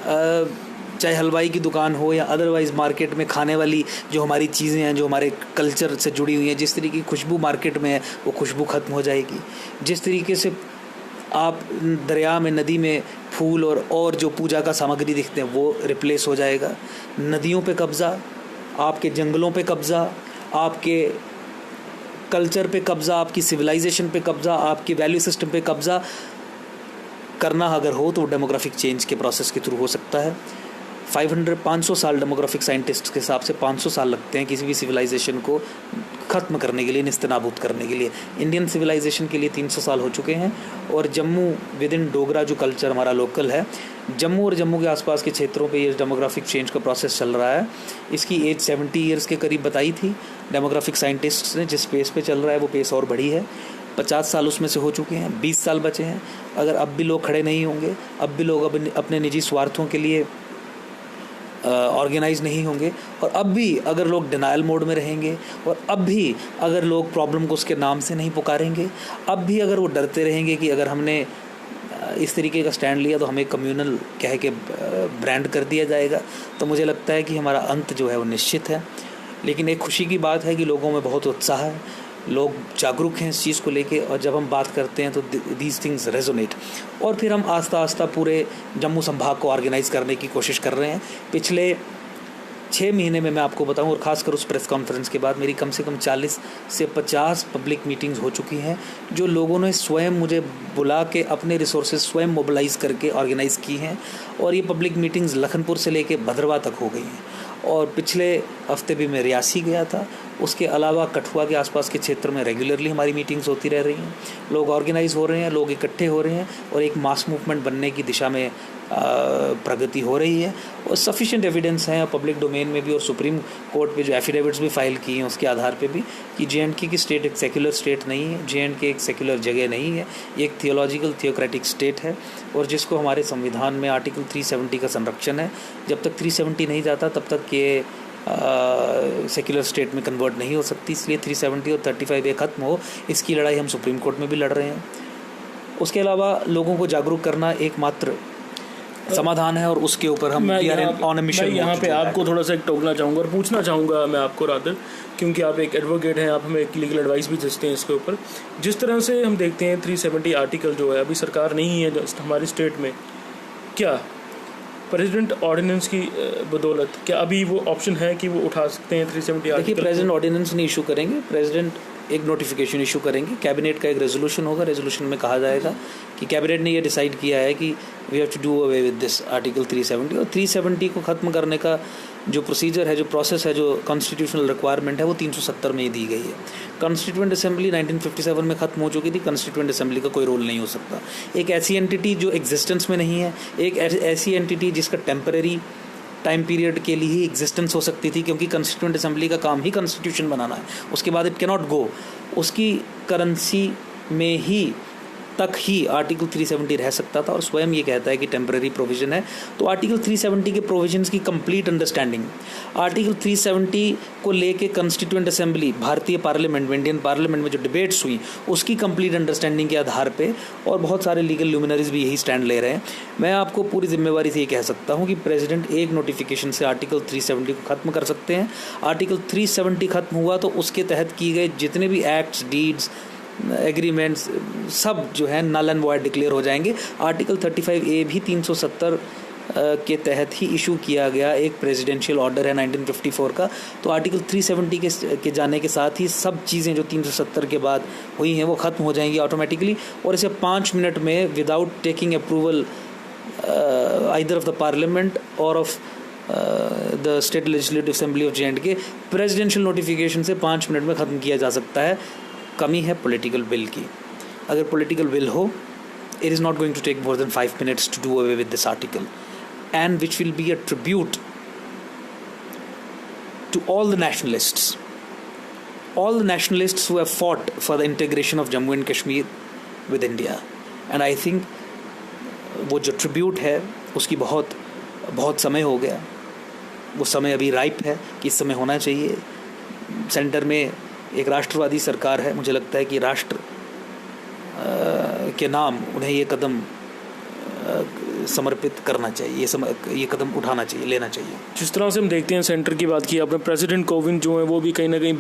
चाहे हलवाई की दुकान हो या अदरवाइज़ मार्केट में खाने वाली जो हमारी चीज़ें हैं, जो हमारे कल्चर से जुड़ी हुई हैं, जिस तरीके की खुशबू मार्केट में है वो खुशबू ख़त्म हो जाएगी। जिस तरीके से आप दरिया में, नदी में फूल और जो पूजा का सामग्री दिखते हैं वो रिप्लेस हो जाएगा। नदियों पे कब्ज़ा, आपके जंगलों पे कब्ज़ा, आपके कल्चर पे कब्ज़ा, आपकी सिविलाइजेशन पे कब्ज़ा, आपके वैल्यू सिस्टम पे कब्ज़ा करना अगर हो तो डेमोग्राफिक चेंज के प्रोसेस के थ्रू हो सकता है। 500 साल डेमोग्राफिक साइंटिस्ट के हिसाब से 500 साल लगते हैं किसी भी सिविलाइजेशन को ख़त्म करने के लिए, निस्तेनाबूद करने के लिए। इंडियन सिविलाइजेशन के लिए 300 साल हो चुके हैं। और जम्मू विद इन डोगरा जो कल्चर हमारा लोकल है, जम्मू और जम्मू के आसपास के क्षेत्रों पे ये डेमोग्राफिक चेंज का प्रोसेस चल रहा है। इसकी एज 70 ईयर्स के करीब बताई थी डेमोग्राफिक साइंटिस्ट्स ने। जिस पेस पे चल रहा है वो पेस और बढ़ी है। 50 साल उसमें से हो चुके हैं, 20 साल बचे हैं। अगर अब भी लोग खड़े नहीं होंगे, अब भी लोग अपने निजी स्वार्थों के लिए ऑर्गेनाइज नहीं होंगे, और अब भी अगर लोग डिनायल मोड में रहेंगे, और अब भी अगर लोग प्रॉब्लम को उसके नाम से नहीं पुकारेंगे, अब भी अगर वो डरते रहेंगे कि अगर हमने इस तरीके का स्टैंड लिया तो हमें कम्युनल कह के ब्रांड कर दिया जाएगा। तो मुझे लगता है कि हमारा अंत जो है वो निश्चित है। लेकिन एक खुशी की बात है कि लोगों में बहुत उत्साह है, लोग जागरूक हैं इस चीज़ को लेके, और जब हम बात करते हैं तो दीज थिंग्स रेजोनेट। और फिर हम आस्ता आस्ता पूरे जम्मू संभाग को ऑर्गेनाइज़ करने की कोशिश कर रहे हैं। पिछले 6 महीने में मैं आपको बताऊं, और ख़ासकर उस प्रेस कॉन्फ्रेंस के बाद मेरी कम से कम 40 से 50 पब्लिक मीटिंग्स हो चुकी हैं, जो लोगों ने स्वयं मुझे बुला के अपने रिसोर्सेज स्वयं मोबिलाइज़ करके ऑर्गेनाइज़ की हैं। और ये पब्लिक मीटिंग्स लखनपुर से लेके भद्रवाह तक हो गई हैं। और पिछले हफ्ते भी मैं रियासी गया था। उसके अलावा कठुआ के आसपास के क्षेत्र में रेगुलरली हमारी मीटिंग्स होती रह रही हैं। लोग ऑर्गेनाइज हो रहे हैं, लोग इकट्ठे हो रहे हैं, और एक मास मूवमेंट बनने की दिशा में प्रगति हो रही है। और सफिशिएंट एविडेंस हैं पब्लिक डोमेन में भी, और सुप्रीम कोर्ट पे जो एफिडेविट्स भी फाइल किए हैं उसके आधार पे भी, कि JNK की स्टेट एक सेक्युलर स्टेट नहीं है, JNK एक सेक्युलर जगह नहीं है, ये एक थियोलॉजिकल थियोक्रेटिक स्टेट है, और जिसको हमारे संविधान में आर्टिकल 370 का संरक्षण है। जब तक 370 नहीं जाता तब तक ये सेक्युलर स्टेट में कन्वर्ट नहीं हो सकती। इसलिए 370 और 35A ख़त्म हो, इसकी लड़ाई हम सुप्रीम कोर्ट में भी लड़ रहे हैं। उसके अलावा लोगों को जागरूक करना एकमात्र समाधान है, और उसके ऊपर हम ऑन अ मिशन। यहाँ पे आपको थोड़ा सा एक टोकना चाहूँगा और पूछना चाहूँगा मैं आपको रादर, क्योंकि आप एक एडवोकेट हैं, आप हमें एक लीगल एडवाइस भी देते हैं इसके ऊपर। जिस तरह से हम देखते हैं 370 आर्टिकल जो है, अभी सरकार नहीं है हमारी स्टेट में, क्या प्रेसिडेंट ऑर्डिनेंस की बदौलत क्या अभी वो ऑप्शन है कि वो उठा सकते हैं 370 आर्टिकल? देखिए, प्रेसिडेंट ऑर्डिनेंस नहीं इशू करेंगे, प्रेसिडेंट एक नोटिफिकेशन इशू करेंगे, कैबिनेट का एक रेजोल्यूशन होगा, रेजोल्यूशन में कहा जाएगा कि कैबिनेट ने ये डिसाइड किया है कि we have to do away with this article 370। और 370 को ख़त्म करने का जो प्रोसीजर है, जो प्रोसेस है, जो कॉन्स्टिट्यूशनल रिक्वायरमेंट है, वो 370 में ही दी गई है। कॉन्स्टिट्यूएंट असेंबली 1957 में ख़त्म हो चुकी थी, कॉन्स्टिट्यूएंट असेंबली का कोई रोल नहीं हो सकता। एक ऐसी एंटिटी जो एग्जिस्टेंस में नहीं है, एक ऐसी एंटिटी जिसका टेम्पररी टाइम पीरियड के लिए ही एग्जिस्टेंस हो सकती थी, क्योंकि कॉन्स्टिट्यूएंट असेंबली का काम ही कॉन्स्टिट्यूशन बनाना है, उसके बाद इट कैन नॉट गो। उसकी करेंसी में ही तक ही आर्टिकल 370 रह सकता था, और स्वयं ये कहता है कि टेम्पररी प्रोविजन है। तो आर्टिकल 370 के प्रोविजंस की कंप्लीट अंडरस्टैंडिंग, आर्टिकल 370 को लेके कॉन्स्टिट्यूएंट असेंबली, भारतीय पार्लियामेंट में, इंडियन पार्लियामेंट में जो डिबेट्स हुई, उसकी कंप्लीट अंडरस्टैंडिंग के आधार पे, और बहुत सारे लीगल ल्यूमिनरीज भी यही स्टैंड ले रहे हैं। मैं आपको पूरी जिम्मेवारी से ये कह सकता हूँ कि प्रेसिडेंट एक नोटिफिकेशन से आर्टिकल 370 को ख़त्म कर सकते हैं। आर्टिकल 370 ख़त्म हुआ तो उसके तहत किए गए जितने भी एक्ट्स, डीड्स, एग्रीमेंट्स सब जो है नल एंड वॉइड डिक्लेयर हो जाएंगे। आर्टिकल 35A भी 370 के तहत ही इशू किया गया एक प्रेसिडेंशियल ऑर्डर है 1954 का। तो आर्टिकल 370 के जाने के साथ ही सब चीज़ें जो 370 के बाद हुई हैं वो ख़त्म हो जाएंगी ऑटोमेटिकली, और इसे 5 मिनट में without taking approval either of the parliament और of the state legislative assembly of JNK, presidential notification से 5 मिनट में ख़त्म किया जा सकता है। कमी है पॉलिटिकल विल की। अगर पॉलिटिकल विल हो, it is not going to take more than 5 minutes to do away with this article, and which will be a tribute to all the nationalists who have fought for the integration of Jammu and Kashmir with India. And I think वो जो ट्रिब्यूट है उसकी बहुत समय हो गया, वो समय अभी राइप है कि इस समय होना चाहिए। सेंटर में एक राष्ट्रवादी सरकार है, मुझे लगता है कि राष्ट्र के नाम उन्हें ये कदम समर्पित करना चाहिए, ये कदम उठाना चाहिए, लेना चाहिए। जिस तरह से हम देखते हैं, सेंटर की बात की आपने, प्रेसिडेंट कोविंद जो है वो भी कहीं ना कहीं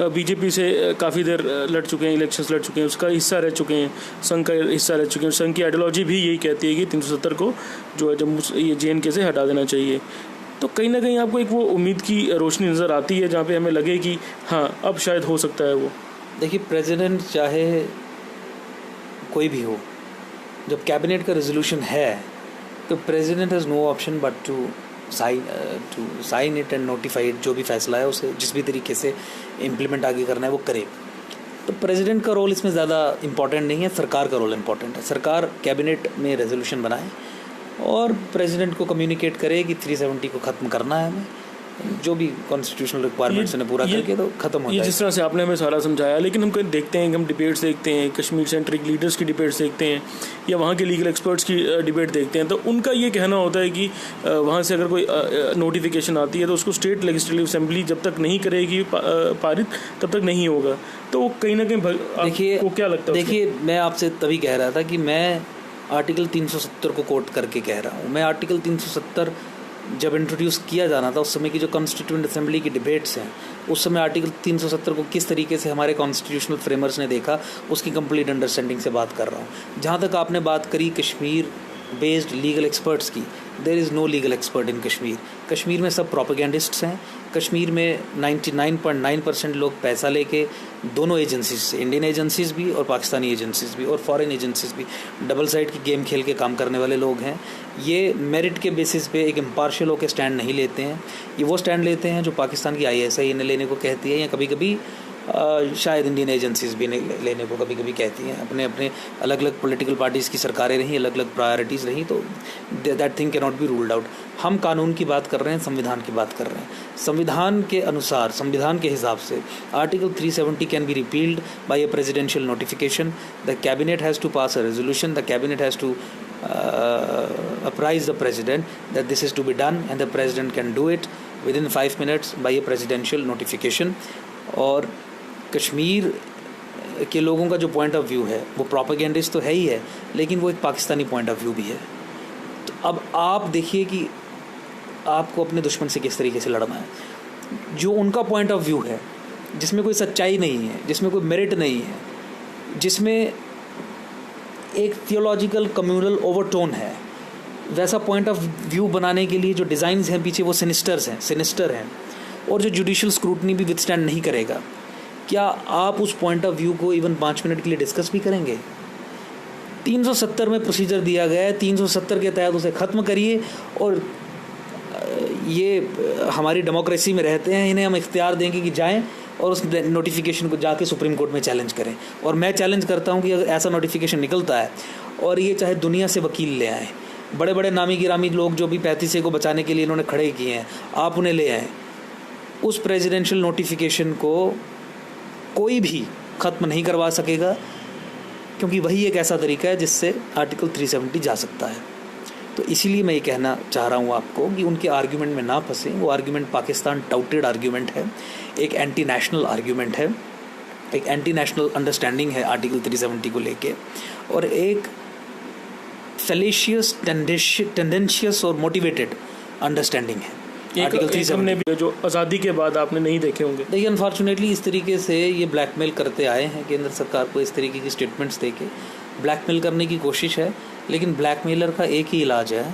बीजेपी से काफ़ी देर लड़ चुके हैं, इलेक्शंस लड़ चुके हैं, उसका हिस्सा रह चुके हैं, संघ का हिस्सा रह चुके हैं। संघ की आइडियोलॉजी भी यही कहती है कि 370 को जो है जम्मू ये JNK से हटा देना चाहिए। तो कहीं ना कहीं आपको एक वो उम्मीद की रोशनी नज़र आती है जहाँ पे हमें लगे कि हाँ अब शायद हो सकता है वो। देखिए, प्रेसिडेंट चाहे कोई भी हो, जब कैबिनेट का रेजोल्यूशन है तो president has no option but to sign it and notify it. जो भी फैसला है उसे जिस भी तरीके से इम्प्लीमेंट आगे करना है वो करे। तो प्रेसिडेंट का रोल इसमें ज़्यादा इम्पॉर्टेंट नहीं है, सरकार का रोल इम्पॉर्टेंट है। सरकार कैबिनेट में रेजोल्यूशन बनाए और प्रेसिडेंट को कम्युनिकेट करे कि 370 को ख़त्म करना है हमें, जो भी कॉन्स्टिट्यूशनल रिक्वायरमेंट्स ने पूरा करके तो ख़त्म हो जाए। जिस तरह से आपने हमें सारा समझाया, लेकिन हम कहीं देखते हैं कि हम डिबेट्स देखते हैं, कश्मीर सेंट्रिक लीडर्स की डिबेट्स देखते हैं या वहाँ के लीगल एक्सपर्ट्स की डिबेट देखते हैं, तो उनका ये कहना होता है कि वहाँ से अगर कोई नोटिफिकेशन आती है तो उसको स्टेट लेजिस्लेटिव असेंबली जब तक नहीं करेगी पारित तब तक नहीं होगा। तो वो कहीं ना कहीं देखिए, आपको क्या लगता है? देखिए, मैं आपसे तभी कह रहा था कि मैं आर्टिकल 370 को कोट करके कह रहा हूँ मैं। आर्टिकल 370 जब इंट्रोड्यूस किया जाना था, उस समय की जो कॉन्स्टिट्यूएंट असेंबली की डिबेट्स हैं, उस समय आर्टिकल 370 को किस तरीके से हमारे कॉन्स्टिट्यूशनल फ्रेमर्स ने देखा, उसकी कंप्लीट अंडरस्टैंडिंग से बात कर रहा हूँ। जहाँ तक आपने बात करी कश्मीर बेस्ड लीगल एक्सपर्ट्स की, there is no legal expert in Kashmir. Kashmir में सब प्रोपेगेंडिस्ट्स हैं। कश्मीर में 99.9% लोग पैसा लेके दोनों एजेंसीज से, इंडियन एजेंसीज भी और पाकिस्तानी एजेंसीज भी और फॉरेन एजेंसीज भी, डबल साइड की गेम खेल के काम करने वाले लोग हैं। ये मेरिट के बेसिस पे एक इम्पार्शियल होकर स्टैंड नहीं लेते हैं। ये वो स्टैंड लेते हैं जो पाकिस्तान की ISI इन्हें लेने को कहती है, या कभी कभी शायद इंडियन एजेंसीज भी लेने को कभी कभी कहती हैं। अपने अपने अलग अलग पॉलिटिकल पार्टीज़ की सरकारें रहीं, अलग अलग प्रायोरिटीज़ रहीं, तो that thing can not be ruled out. हम कानून की बात कर रहे हैं, संविधान की बात कर रहे हैं। संविधान के अनुसार, संविधान के हिसाब से article 370 can be repealed by a presidential notification. The cabinet has to pass a resolution, the cabinet has to apprise the president that this is to be done, and the president can do it within 5 minutes by a presidential notification। और कश्मीर के लोगों का जो पॉइंट ऑफ व्यू है वो प्रोपेगेंडिस्ट तो है ही है, लेकिन वो एक पाकिस्तानी पॉइंट ऑफ व्यू भी है। तो अब आप देखिए कि आपको अपने दुश्मन से किस तरीके से लड़ना है। जो उनका पॉइंट ऑफ व्यू है, जिसमें कोई सच्चाई नहीं है, जिसमें कोई मेरिट नहीं है, जिसमें एक थियोलॉजिकल कम्युनल ओवरटोन है, वैसा पॉइंट ऑफ व्यू बनाने के लिए जो डिज़ाइंस हैं पीछे वो सिनिस्टर हैं और जो जुडिशियल स्क्रूटनी भी विथस्टैंड नहीं करेगा। क्या आप उस पॉइंट ऑफ व्यू को इवन 5 मिनट के लिए डिस्कस भी करेंगे? 370 में प्रोसीजर दिया गया है, 370 के तहत उसे ख़त्म करिए। और ये हमारी डेमोक्रेसी में रहते हैं, इन्हें हम इख्तियार देंगे कि जाएं और उस नोटिफिकेशन को जाके सुप्रीम कोर्ट में चैलेंज करें। और मैं चैलेंज करता हूं कि अगर ऐसा नोटिफिकेशन निकलता है और ये चाहे दुनिया से वकील ले आएँ, बड़े बड़े नामी गिरामी लोग जो भी 35A को बचाने के लिए इन्होंने खड़े किए हैं, आप उन्हें ले आएँ, उस प्रेसिडेंशियल नोटिफिकेशन को कोई भी ख़त्म नहीं करवा सकेगा, क्योंकि वही एक ऐसा तरीका है जिससे आर्टिकल 370 जा सकता है। तो इसीलिए मैं ये कहना चाह रहा हूँ आपको कि उनके आर्ग्यूमेंट में ना फंसें। वो आर्ग्यूमेंट पाकिस्तान टाउटेड आर्ग्यूमेंट है, एक एंटी नेशनल आर्ग्यूमेंट है, एक एंटी नेशनल अंडरस्टैंडिंग है आर्टिकल 370 को लेके, और एक फैलेशियस टेंडेंशियस और मोटिवेटेड अंडरस्टैंडिंग है आर्टिकल 370 भी जो आज़ादी के बाद आपने नहीं देखे होंगे। देखिए, अनफॉर्चुनेटली इस तरीके से ये ब्लैकमेल करते आए हैं केंद्र सरकार को, इस तरीके की स्टेटमेंट्स देके ब्लैकमेल करने की कोशिश है। लेकिन ब्लैकमेलर का एक ही इलाज है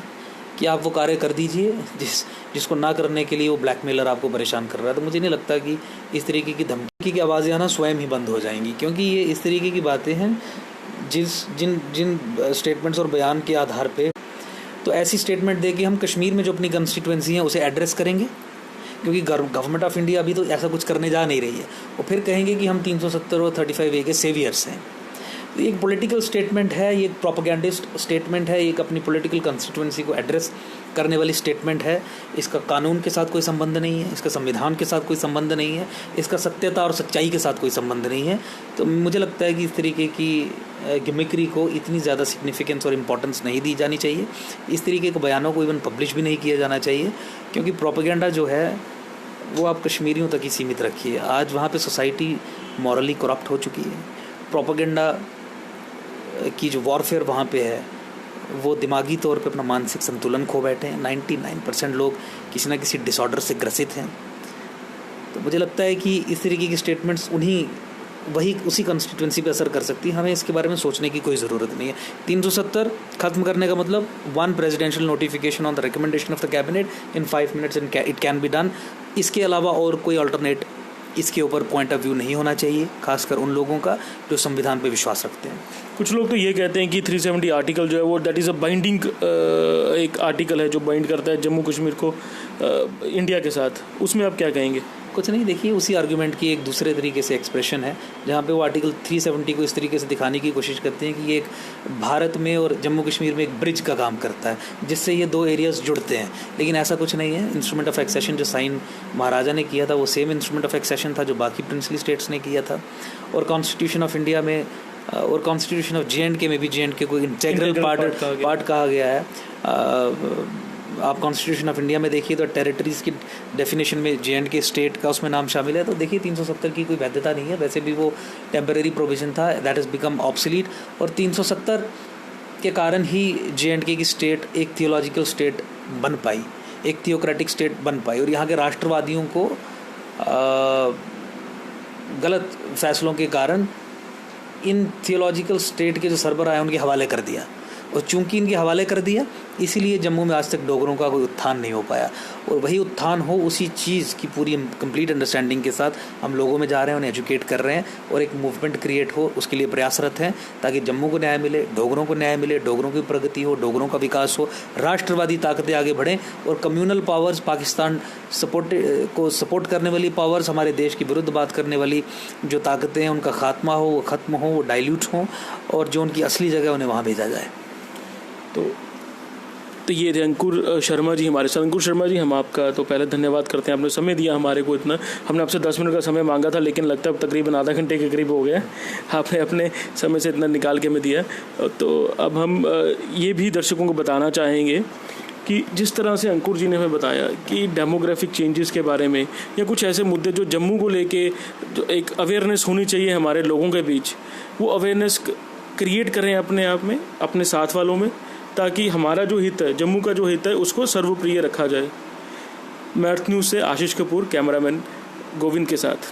कि आप वो कार्य कर दीजिए जिसको ना करने के लिए वो ब्लैकमेलर आपको परेशान कर रहा है। तो मुझे नहीं लगता कि इस तरीके की धमकी की आवाज़ें आना स्वयं ही बंद हो जाएंगी, क्योंकि ये इस तरीके की बातें हैं जिन स्टेटमेंट्स और बयान के आधार पे, तो ऐसी स्टेटमेंट दे के हम कश्मीर में जो अपनी कंस्टिट्यूएंसी है उसे एड्रेस करेंगे, क्योंकि गवर्नमेंट ऑफ इंडिया अभी तो ऐसा कुछ करने जा नहीं रही है। और फिर कहेंगे कि हम 370 और 35A के सेवियर्स हैं। तो ये एक पॉलिटिकल स्टेटमेंट है, ये एक प्रोपेगेंडिस्ट स्टेटमेंट है, ये एक अपनी पॉलिटिकल कंस्टिट्यूएंसी को एड्रेस करने वाली स्टेटमेंट है। इसका कानून के साथ कोई संबंध नहीं है, इसका संविधान के साथ कोई संबंध नहीं है, इसका सत्यता और सच्चाई के साथ कोई संबंध नहीं है। तो मुझे लगता है कि इस तरीके की गिमिक्री को इतनी ज़्यादा सिग्निफिकेंस और इम्पोर्टेंस नहीं दी जानी चाहिए। इस तरीके के बयानों को इवन पब्लिश भी नहीं किया जाना चाहिए, क्योंकि प्रोपेगेंडा जो है वो आप कश्मीरियों तक ही सीमित रखिए। आज वहाँ पे सोसाइटी मॉरली करप्ट हो चुकी है। प्रोपेगेंडा की जो वॉरफेयर वहाँ पे है वो दिमागी तौर पे अपना मानसिक संतुलन खो बैठे हैं। 99% लोग किसी न किसी डिसऑर्डर से ग्रसित हैं। तो मुझे लगता है कि इस तरीके की स्टेटमेंट्स उसी कॉन्स्टिट्यूंसी पे असर कर सकती है। हमें इसके बारे में सोचने की कोई ज़रूरत नहीं है। 370 ख़त्म करने का मतलब 1 presidential notification on the recommendation of the cabinet in 5 minutes and it can be done. इसके अलावा और कोई अल्टरनेट इसके ऊपर पॉइंट ऑफ व्यू नहीं होना चाहिए, खासकर उन लोगों का जो संविधान पे विश्वास रखते हैं। कुछ लोग तो ये कहते हैं कि 370 आर्टिकल जो है वो दैट इज़ अ बाइंडिंग एक आर्टिकल है जो बाइंड करता है जम्मू कश्मीर को इंडिया के साथ। उसमें आप क्या कहेंगे? कुछ नहीं, देखिए उसी आर्गुमेंट की एक दूसरे तरीके से एक्सप्रेशन है, जहाँ पे वो आर्टिकल 370 को इस तरीके से दिखाने की कोशिश करते हैं कि ये एक भारत में और जम्मू कश्मीर में एक ब्रिज का काम करता है, जिससे ये 2 एरियाज़ जुड़ते हैं। लेकिन ऐसा कुछ नहीं है। इंस्ट्रूमेंट ऑफ एक्सेशन जो साइन महाराजा ने किया था वो सेम इंस्ट्रूमेंट ऑफ एक्सेशन था जो बाकी प्रिंसली स्टेट्स ने किया था। और कॉन्स्टिट्यूशन ऑफ इंडिया में और कॉन्स्टिट्यूशन ऑफ J&K में भी J&K को इंटेग्रल पार्ट कहा गया है। आप कॉन्स्टिट्यूशन ऑफ इंडिया में देखिए तो टेरिटरीज़ की डेफिनेशन में J&K स्टेट का उसमें नाम शामिल है। तो देखिए 370 की कोई वैधता नहीं है। वैसे भी वो टेम्परेरी प्रोविज़न था, दैट हैज़ बिकम ऑब्सोलीट। और 370 के कारण ही J&K की स्टेट एक थियोलॉजिकल स्टेट बन पाई, एक थियोक्रेटिक स्टेट बन पाई, और यहाँ के राष्ट्रवादियों को गलत फैसलों के कारण इन थियोलॉजिकल स्टेट के जो सरबराह हैं उनके हवाले कर दिया, और चूंकि इनके हवाले कर दिया इसीलिए जम्मू में आज तक डोगरों का कोई उत्थान नहीं हो पाया। और वही उत्थान हो, उसी चीज़ की पूरी कंप्लीट अंडरस्टैंडिंग के साथ हम लोगों में जा रहे हैं, उन्हें एजुकेट कर रहे हैं और एक मूवमेंट क्रिएट हो, उसके लिए प्रयासरत हैं, ताकि जम्मू को न्याय मिले, डोगरों को न्याय मिले, डोगरों की प्रगति हो, डोगरों का विकास हो, राष्ट्रवादी ताकतें आगे बढ़ें और कम्युनल पावर्स, पाकिस्तान को सपोर्ट करने वाली पावर्स, हमारे देश के विरुद्ध बात करने वाली जो ताकतें हैं उनका खात्मा हो, वो ख़त्म हो, वो डाइल्यूट हों, और जो उनकी असली जगह उन्हें वहाँ भेजा जाए। तो ये थे अंकुर शर्मा जी हमारे साथ। अंकुर शर्मा जी, हम आपका तो पहले धन्यवाद करते हैं, आपने समय दिया हमारे को इतना। हमने आपसे 10 मिनट का समय मांगा था, लेकिन लगता है अब तकरीबन आधा घंटे के करीब हो गया, आपने अपने समय से इतना निकाल के हमें दिया। तो अब हम ये भी दर्शकों को बताना चाहेंगे कि जिस तरह से अंकुर जी ने हमें बताया कि डेमोग्राफिक चेंजेस के बारे में या कुछ ऐसे मुद्दे जो जम्मू को लेके जो एक अवेयरनेस होनी चाहिए हमारे लोगों के बीच, वो अवेयरनेस क्रिएट करें अपने आप में, अपने साथ वालों में, ताकि हमारा जो हित है, जम्मू का जो हित है, उसको सर्वप्रिय रखा जाए। मैं अर्थ न्यूज़ से आशीष कपूर, कैमरामैन गोविंद के साथ।